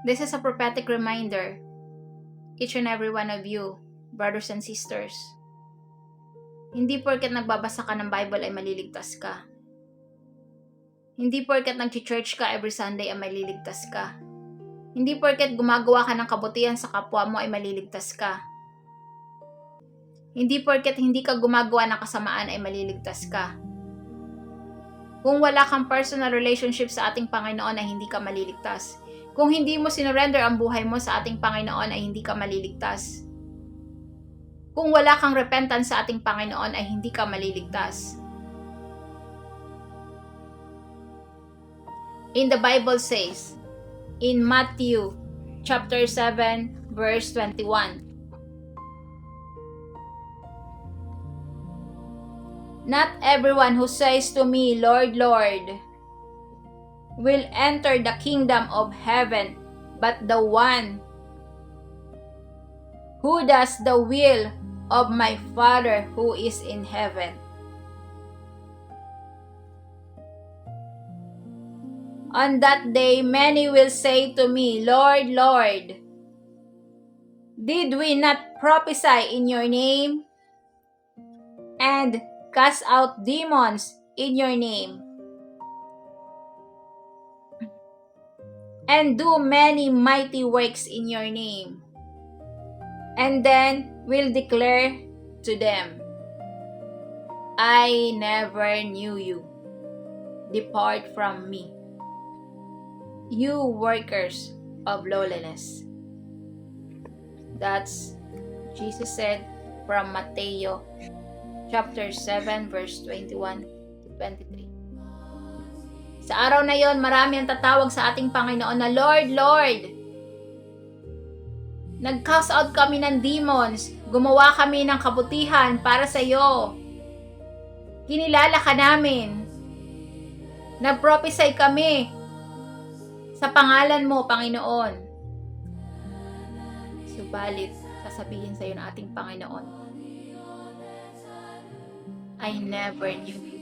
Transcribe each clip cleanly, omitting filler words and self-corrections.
This is a prophetic reminder, each and every one of you, brothers and sisters. Hindi porket nagbabasa ka ng Bible ay maliligtas ka. Hindi porket nag-church ka every Sunday ay maliligtas ka. Hindi porket gumagawa ka ng kabutihan sa kapwa mo ay maliligtas ka. Hindi porket hindi ka gumagawa ng kasamaan ay maliligtas ka. Kung wala kang personal relationship sa ating Panginoon ay hindi ka maliligtas. Kung hindi mo sinurrender ang buhay mo sa ating Panginoon ay hindi ka maliligtas. Kung wala kang repentance sa ating Panginoon ay hindi ka maliligtas. In the Bible says, in Matthew chapter 7 verse 21, "Not everyone who says to me, Lord, Lord, will enter the kingdom of heaven, but the one who does the will of my Father who is in heaven." On that day, many will say to me, Lord, Lord, did we not prophesy in your name and cast out demons in your name and do many mighty works in your name? And then will declare to them, I never knew you. Depart from me, you workers of lawlessness. That's Jesus said from Matthew chapter 7 verse 21 to 23. Sa araw na yon, marami ang tatawag sa ating Panginoon na Lord, Lord, nag-cast out kami ng demons, gumawa kami ng kabutihan para sa iyo. Kinilala ka namin. Nag-prophesy kami sa pangalan mo, Panginoon. Subalit, sasabihin sa iyo ng ating Panginoon, I never knew you.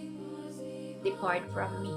Depart from me.